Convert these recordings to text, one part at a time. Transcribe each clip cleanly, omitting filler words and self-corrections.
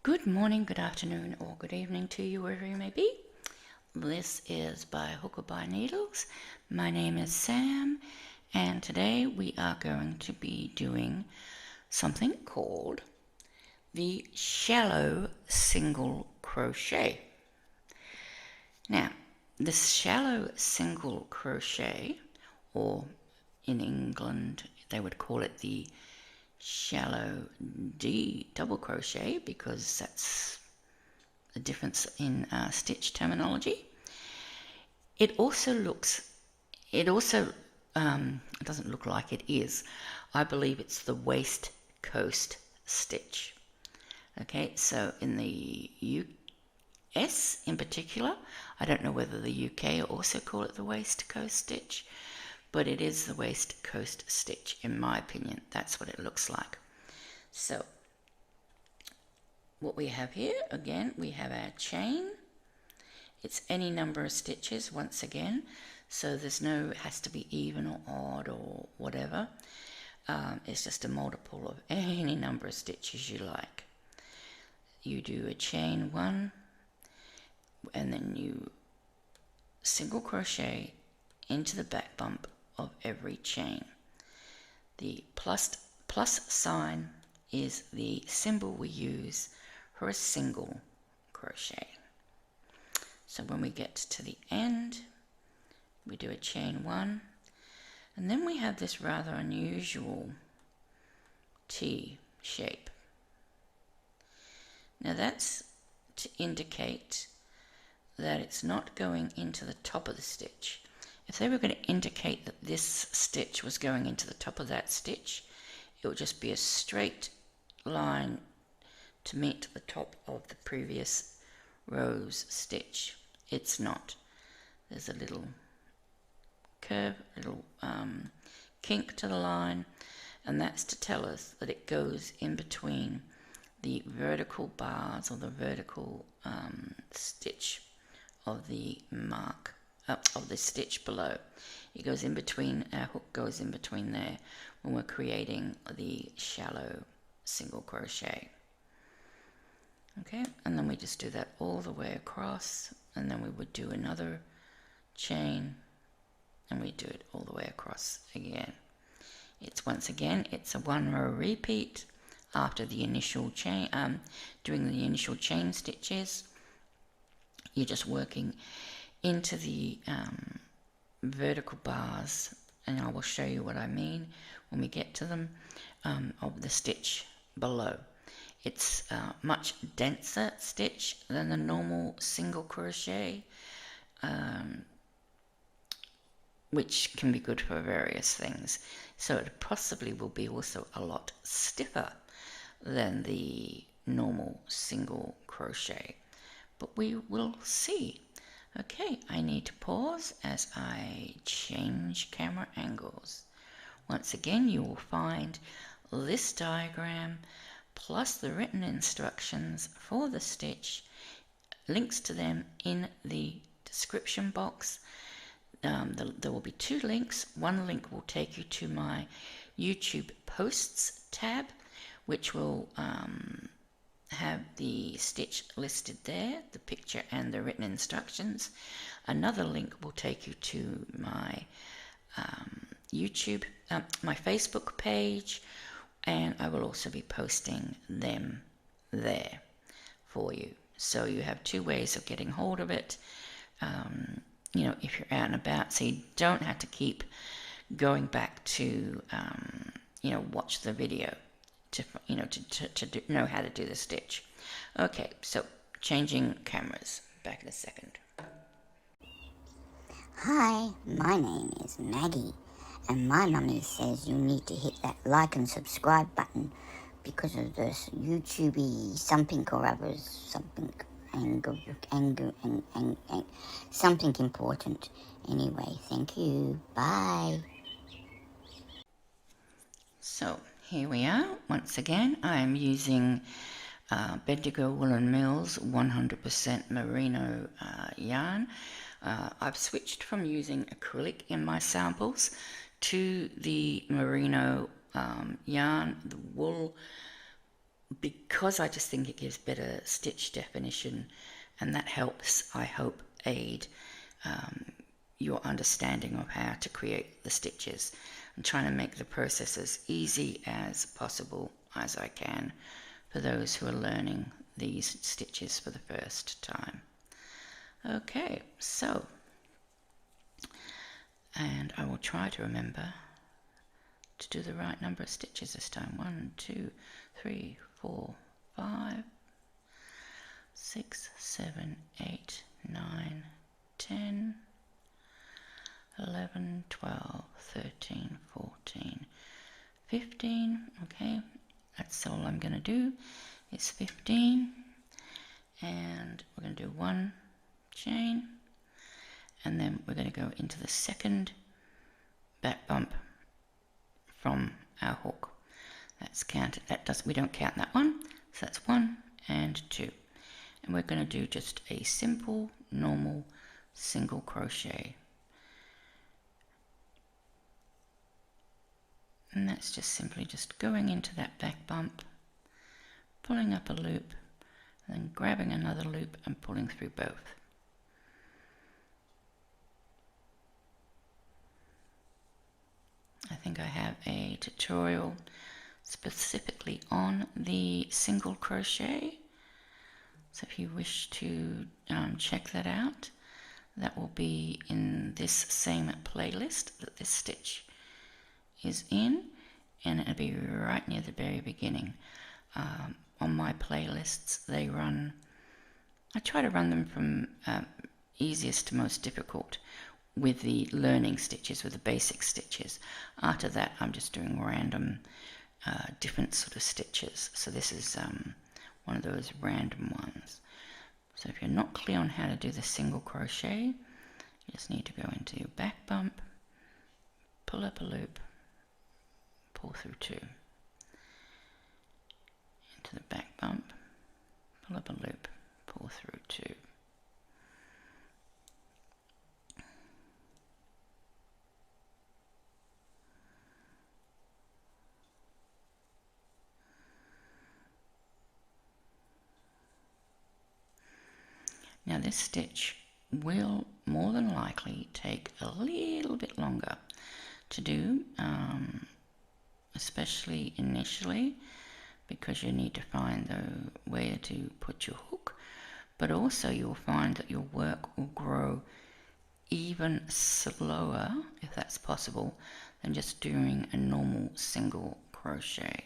Good morning, good afternoon, or good evening to you, wherever you may be. This is By Hook or By Needles. My name is Sam, and today we are going to be doing something called the shallow single crochet. Now, the shallow single crochet, or in England they would call it the shallow D double crochet, because that's the difference in stitch terminology. It doesn't look like it is. I believe it's the waistcoat stitch. Okay, so in the US in particular, I don't know whether the UK also call it the waistcoat stitch, but it is the waistcoat stitch in my opinion. That's what it looks like. So what we have here, again, we have our chain. It's any number of stitches once again, so there's no, it has to be even or odd or whatever. It's just a multiple of any number of stitches you like. You do a chain one, and then you single crochet into the back bump of every chain. The plus sign is the symbol we use for a single crochet. So when we get to the end, we do a chain one, and then we have this rather unusual T shape. Now that's to indicate that it's not going into the top of the stitch. If they were going to indicate that this stitch was going into the top of that stitch, it would just be a straight line to meet the top of the previous row's stitch. It's not. There's a little curve, a little kink to the line, and that's to tell us that it goes in between the vertical bars or the vertical stitch of the mark of the stitch below. It goes in between, our hook goes in between there when we're creating the shallow single crochet. Okay, and then we just do that all the way across, and then we would do another chain, and we do it all the way across again. It's once again, it's a one row repeat after the initial chain, doing the initial chain stitches. You're just working into the vertical bars, and I will show you what I mean when we get to them, of the stitch below. It's a much denser stitch than the normal single crochet, which can be good for various things. So it possibly will be also a lot stiffer than the normal single crochet, but we will see. Okay, I need to pause as I change camera angles. Once again, you will find this diagram plus the written instructions for the stitch, links to them in the description box. There will be two links. One link will take you to my YouTube posts tab, which will have the stitch listed there, the picture and the written instructions. Another link will take you to my YouTube, my Facebook page, and I will also be posting them there for you. So you have two ways of getting hold of it, you know, if you're out and about, so you don't have to keep going back to, you know, watch the video to, you know, to know how to do the stitch. Okay, so changing cameras. Back in a second. Hi, my name is Maggie, and my mummy says you need to hit that like and subscribe button because of this YouTubey something or others, something something important. Anyway, thank you. Bye. So here we are. Once again, I'm using Bendigo Woolen Mills 100% merino yarn. I've switched from using acrylic in my samples to the merino yarn, the wool because I just think it gives better stitch definition, and that helps, I hope, aid your understanding of how to create the stitches. I'm trying to make the process as easy as possible as I can for those who are learning these stitches for the first time. Okay, so, and I will try to remember to do the right number of stitches this time. 1, 2, 3, 4, 5, 6, 7, 8, 9, 10, 11, 12, 13, 14, 15. Okay, that's all I'm going to do is 15, and we're going to do 1 chain, and then we're going to go into the second back bump from our hook. That's counted. We don't count that one, so that's 1 and 2, and we're going to do just a simple normal single crochet. And that's just simply just going into that back bump, pulling up a loop, and then grabbing another loop and pulling through both. I think I have a tutorial specifically on the single crochet, so if you wish to check that out, that will be in this same playlist that this stitch is in, and it'll be right near the very beginning. On my playlists, they run, I try to run them from easiest to most difficult with the learning stitches, with the basic stitches. After that, I'm just doing random different sort of stitches. So this is one of those random ones. So if you're not clear on how to do the single crochet, you just need to go into your back bump, pull up a loop, pull through 2, into the back bump, pull up a loop, pull through 2. Now this stitch will more than likely take a little bit longer to do, especially initially, because you need to find where to put your hook, but also you'll find that your work will grow even slower, if that's possible, than just doing a normal single crochet.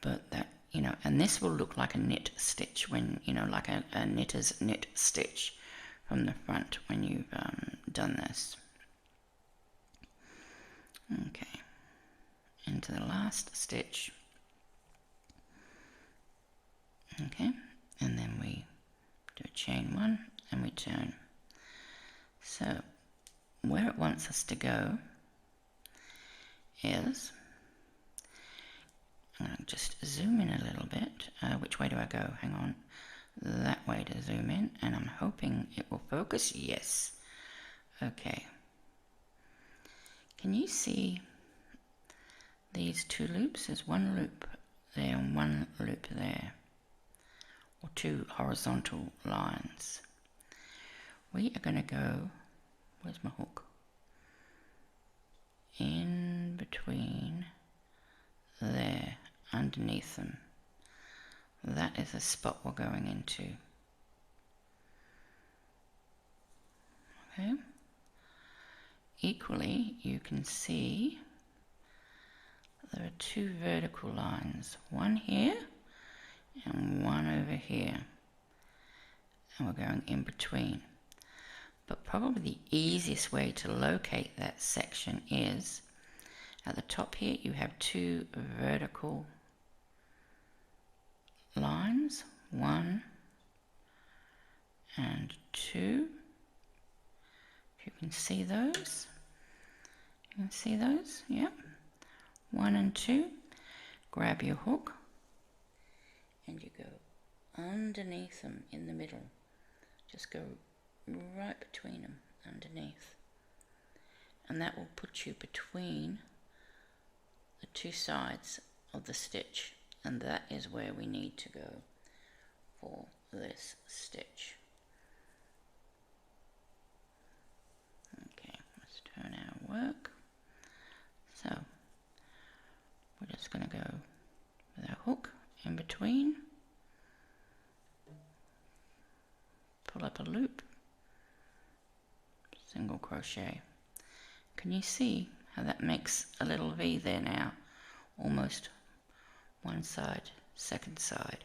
But that, and this will look like a knit stitch when, like a knitter's knit stitch from the front when you've done this. Okay, into the last stitch. Okay, and then we do a chain 1 and we turn. So where it wants us to go is, I'm going to just zoom in a little bit. Which way do I go? Hang on. That way to zoom in, and I'm hoping it will focus. Yes. Okay. Can you see these 2 loops? There's 1 loop there and 1 loop there, or 2 horizontal lines. We are going to go, where's my hook? In between there, underneath them. That is the spot we're going into. Okay. Equally, you can see there are 2 vertical lines, one here and one over here, and we're going in between. But probably the easiest way to locate that section is at the top here. You have 2 vertical lines, 1 and 2. If you can see those, yep. 1 and 2. Grab your hook and you go underneath them in the middle. Just go right between them, underneath, and that will put you between the 2 sides of the stitch, and that is where we need to go for this stitch. Okay, let's turn our work. So we're just going to go with our hook in between, pull up a loop, single crochet. Can you see how that makes a little V there now? Almost one side, second side.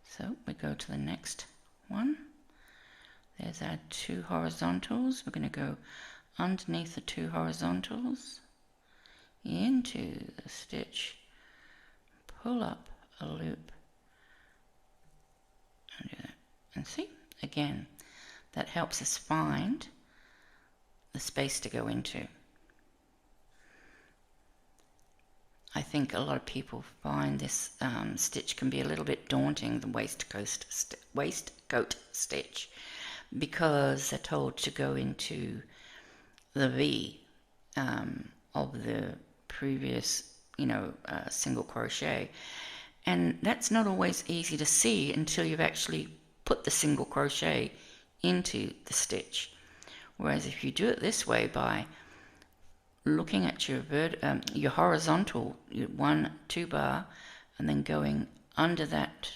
So we go to the next one. There's our 2 horizontals. We're going to go underneath the 2 horizontals into the stitch, pull up a loop, and do that. And see, again, that helps us find the space to go into. I think a lot of people find this stitch can be a little bit daunting, the waistcoat stitch, because they're told to go into the V of the previous, single crochet, and that's not always easy to see until you've actually put the single crochet into the stitch. Whereas if you do it this way, by looking at your horizontal 1, 2 bar, and then going under that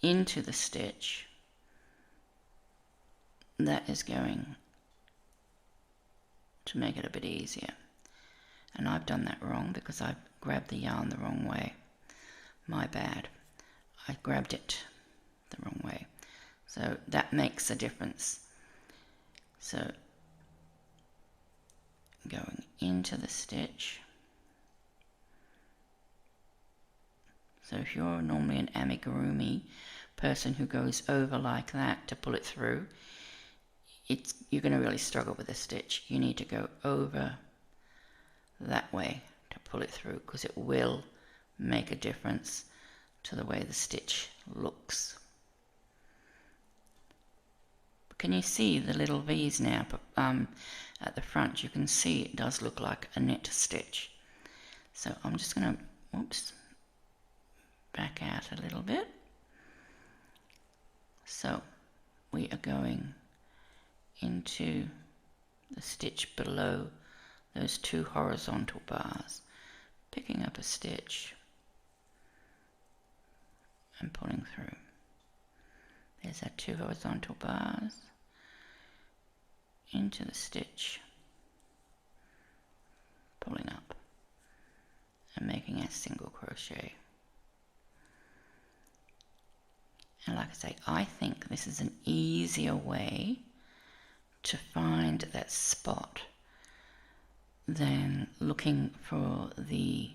into the stitch, that is going to make it a bit easier. And I've done that wrong because I've grabbed the yarn the wrong way. My bad. I grabbed it the wrong way. So that makes a difference. So going into the stitch. So if you're normally an amigurumi person who goes over like that to pull it through, you're going to really struggle with the stitch. You need to go over that way to pull it through, because it will make a difference to the way the stitch looks. Can you see the little V's now at the front? You can see it does look like a knit stitch. So I'm just going to, back out a little bit. So we are going into the stitch below those 2 horizontal bars, picking up a stitch and pulling through. There's our 2 horizontal bars, into the stitch, pulling up and making a single crochet. And like I say, I think this is an easier way to find that spot than looking for the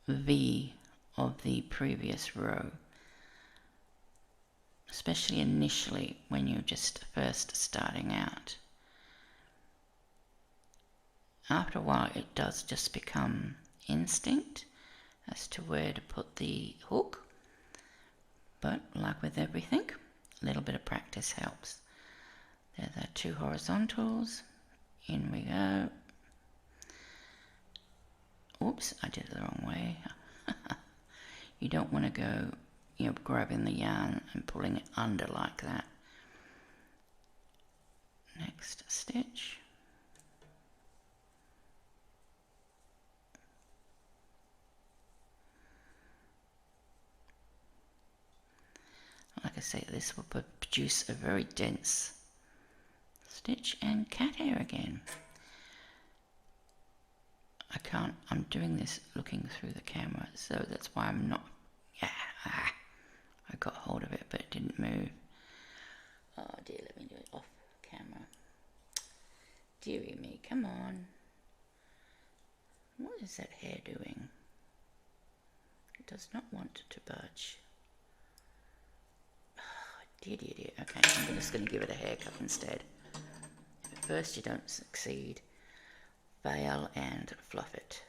V of the previous row, especially initially when you're just first starting out. After a while it does just become instinct as to where to put the hook, but like with everything, a little bit of practice helps. There's our 2 horizontals, in we go. Oops, I did it the wrong way. You don't want to go, grabbing the yarn and pulling it under like that. Next stitch. Like I say, this will produce a very dense stitch, and cat hair again. I'm doing this looking through the camera, so that's why I'm not, I got hold of it, but it didn't move. Oh dear, let me do it off camera. Dearie me, come on. What is that hair doing? It does not want to budge. Dear. Okay, I'm just going to give it a haircut instead. At first you don't succeed. Fail and fluff it.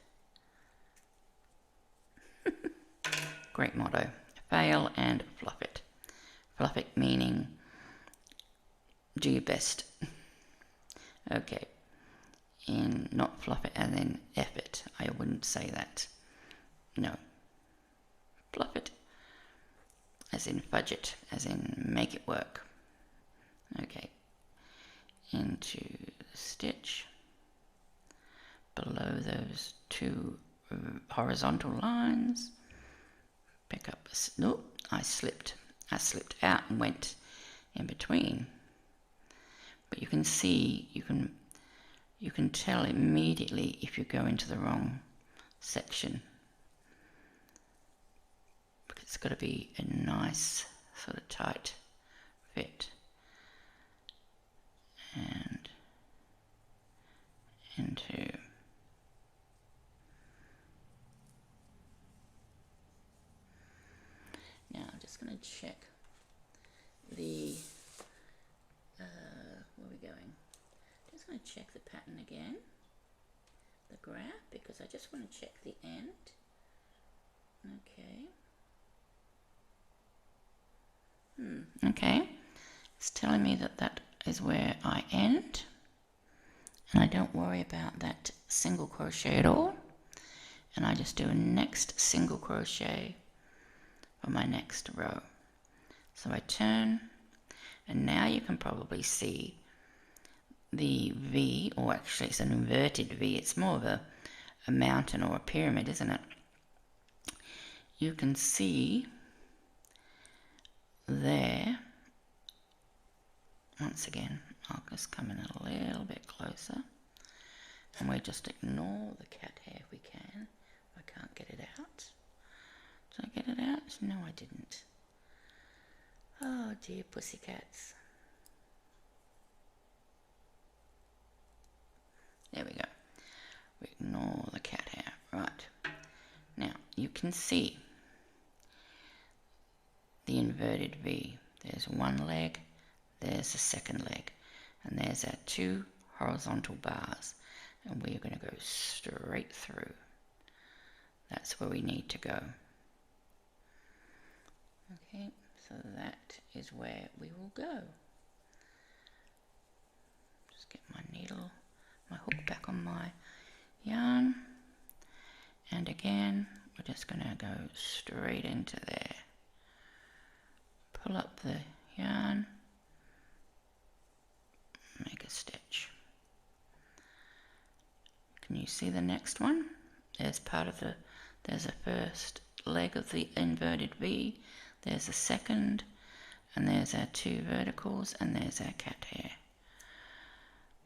Great motto. Fail and fluff it. Fluff it meaning do your best. Okay. in not fluff it and then F it. I wouldn't say that. No. Fluff it, as in fudge it, as in make it work. Okay. Into the stitch below those two horizontal lines. Pick up a, nope, I slipped out and went in between. But you can see, you can tell immediately if you go into the wrong section, because it's got to be a nice sort of tight fit. And into now I'm just going to check the where are we going? Just going to check the pattern again, the graph, because I just want to check the end. Okay. Okay. It's telling me that that is where I end, and I don't worry about that single crochet at all, and I just do a next single crochet for my next row. So I turn, and now you can probably see the V, or actually it's an inverted V, it's more of a mountain or a pyramid, isn't it? You can see there, once again, I'll just come in a little bit closer, and we just ignore the cat hair if we can. I can't get it out. Did I get it out? No, I didn't. Oh dear pussycats. There we go. We ignore the cat hair. Right. Now, you can see the inverted V. There's one leg, there's the second leg, and there's our two horizontal bars. And we're going to go straight through. That's where we need to go. Okay, so that is where we will go. Just get my needle, my hook back on my yarn, and again we're just going to go straight into there. Pull up the yarn, make a stitch. Can you see the next one? There's part of the, there's a first leg of the inverted V, there's a second, and there's our two verticals, and there's our cat hair.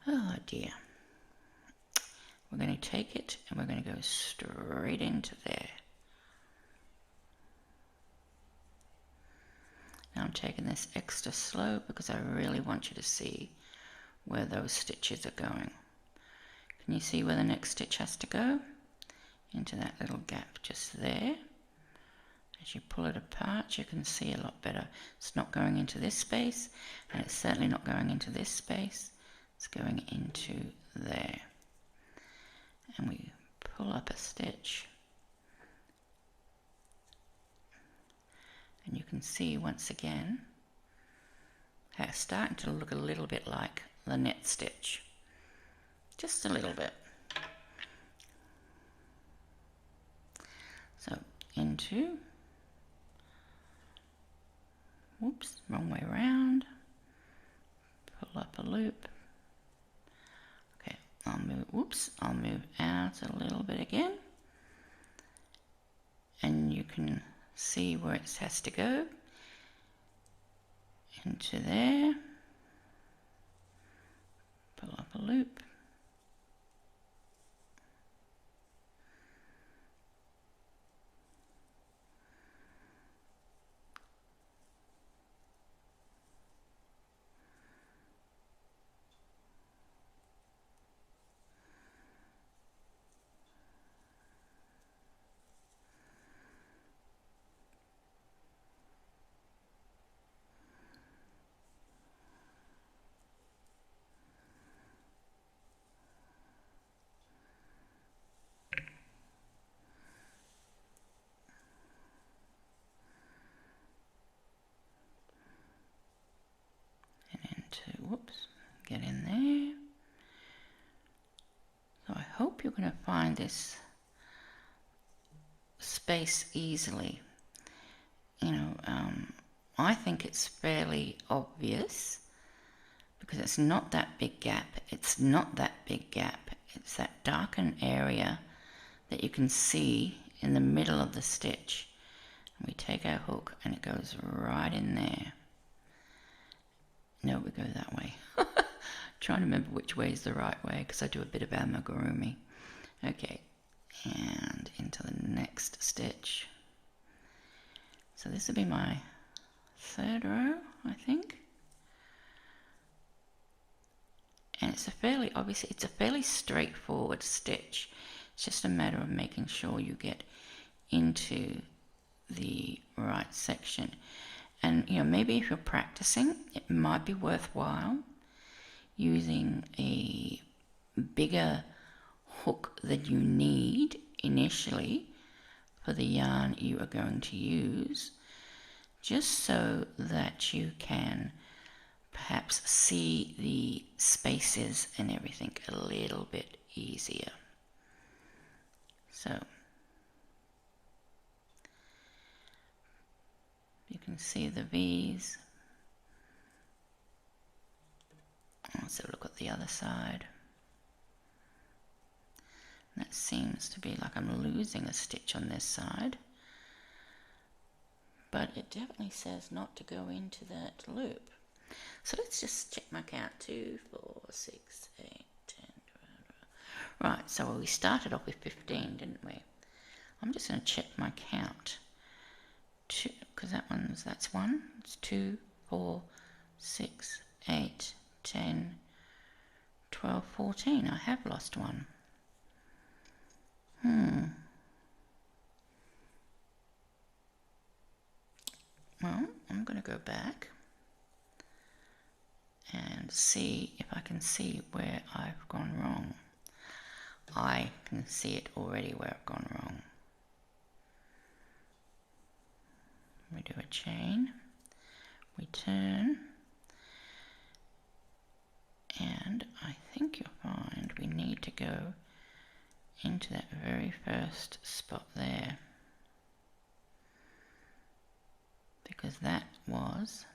Oh dear. We're going to take it and we're going to go straight into there. Now I'm taking this extra slow because I really want you to see where those stitches are going. Can you see where the next stitch has to go? Into that little gap just there. As you pull it apart, you can see a lot better. It's not going into this space, and it's certainly not going into this space. It's going into there. And we pull up a stitch. And you can see once again how it's starting to look a little bit like the net stitch. Just a little bit. So into, whoops, wrong way around, pull up a loop. Okay, I'll move, whoops, I'll move out a little bit again. And you can see where it has to go. Into there, pull up a loop. Whoops, get in there, hope you're going to find this space easily. You know, I think it's fairly obvious because it's not that big gap. It's not that big gap. It's that darkened area that you can see in the middle of the stitch. We take our hook and it goes right in there. No, we go that way. Trying to remember which way is the right way because I do a bit of amigurumi. Okay, and into the next stitch. So this will be my third row, I think. And it's a fairly straightforward stitch. It's just a matter of making sure you get into the right section. And you know, maybe if you're practicing, it might be worthwhile using a bigger hook than you need initially for the yarn you are going to use, just so that you can perhaps see the spaces and everything a little bit easier. So you can see the V's. Let's have a look at the other side. That seems to be like I'm losing a stitch on this side, but it definitely says not to go into that loop. So let's just check my count. 2, 4, 6, 8, 10, 12. Right, so we started off with 15, didn't we? I'm just going to check my count. 2, because that's 1. It's 2, 4, 6, 8, 10, 12, 14. I have lost one. Well, I'm going to go back and see if I can see where I've gone wrong. I can see it already where I've gone wrong. We do a chain, we turn, and I think you'll find we need to go into that very first spot there, because that was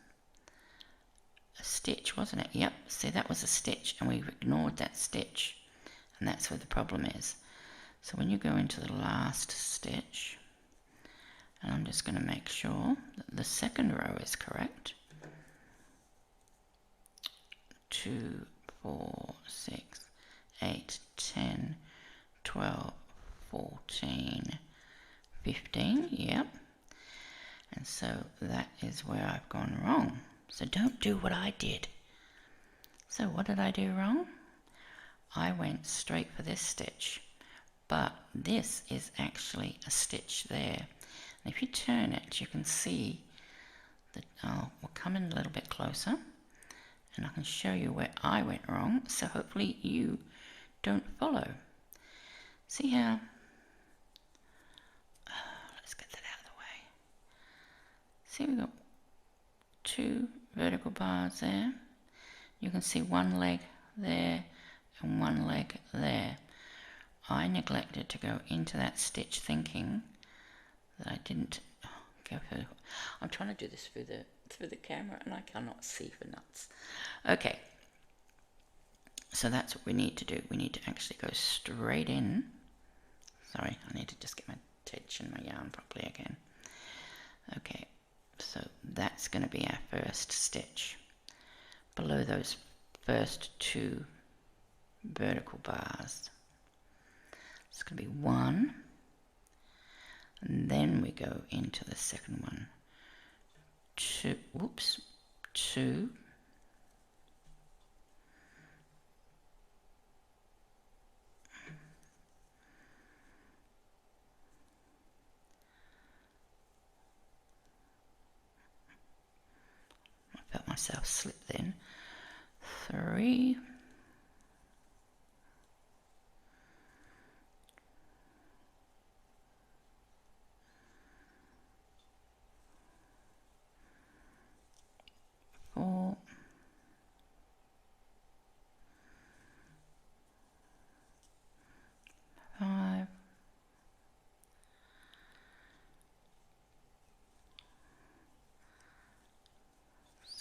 a stitch, wasn't it? Yep, see, that was a stitch and we've ignored that stitch, and that's where the problem is. So when you go into the last stitch, and I'm just going to make sure that the second row is correct. 2, 4, 6, 8, 10, 12, 14, 15, yep. And so that is where I've gone wrong. So don't do what I did. So what did I do wrong? I went straight for this stitch, but this is actually a stitch there. And if you turn it, you can see that we'll come in a little bit closer and I can show you where I went wrong, so hopefully you don't follow. See how, let's get that out of the way. See, we've got 2 vertical bars there. You can see one leg there and one leg there. I neglected to go into that stitch thinking that I didn't go through. I'm trying to do this through the camera and I cannot see for nuts. Okay, so that's what we need to do. We need to actually go straight in. Sorry, I need to just get my tension, my yarn properly again. Okay, so that's going to be our first stitch. Below those first 2 vertical bars. It's going to be 1, and then we go into the second one. 2, whoops, 2, I felt myself slip then. 3, 4, 5,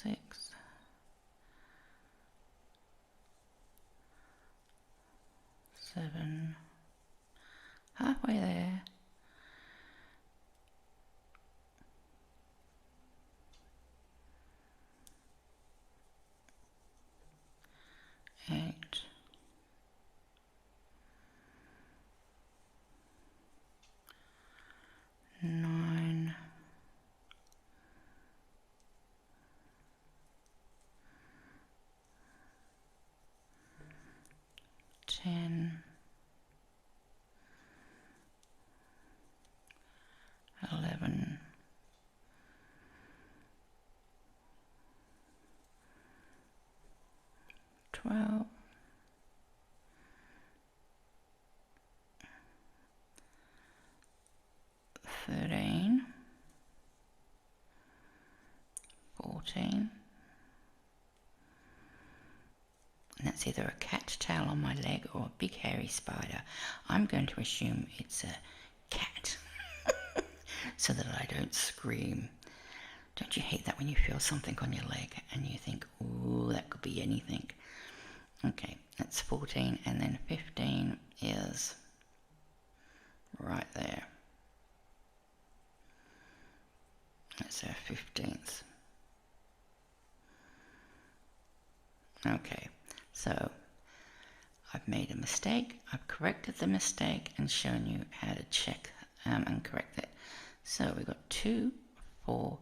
6, 7, halfway there, 8, 9, 10, 11, 12, 13, 14, and that's either a cat tail on my leg or a big hairy spider. I'm going to assume it's a cat so that I don't scream. Don't you hate that when you feel something on your leg and you think, ooh, that could be anything? Okay, that's 14, and then 15 is right there. That's our 15th. Okay, so I've made a mistake, I've corrected the mistake and shown you how to check and correct it. So we've got 2, 4,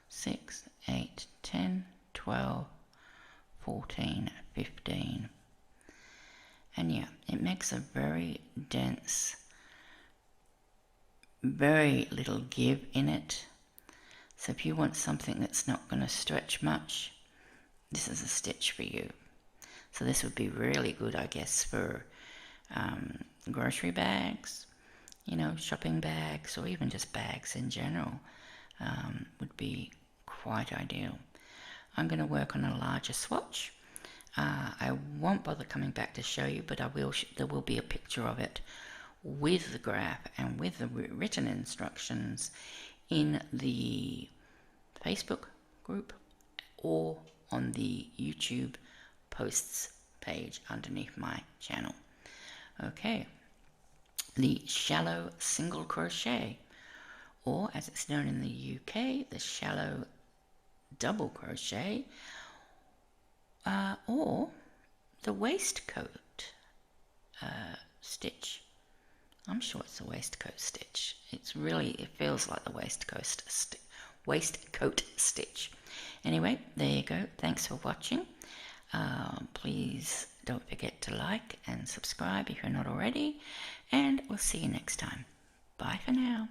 6, 8, 10, 12, 14, 15. And yeah, it makes a very dense, very little give in it. So if you want something that's not going to stretch much, this is a stitch for you. So this would be really good, I guess, for grocery bags, you know, shopping bags, or even just bags in general, would be quite ideal. I'm going to work on a larger swatch. I won't bother coming back to show you, but I will. There will be a picture of it with the graph and with the written instructions in the Facebook group or on the YouTube posts page underneath my channel. Okay, the shallow single crochet, or as it's known in the UK, the shallow double crochet, or the waistcoat stitch. I'm sure it's a waistcoat stitch. It feels like the waistcoat stitch. Anyway, there you go. Thanks for watching. Please don't forget to like and subscribe if you're not already, and we'll see you next time. Bye for now.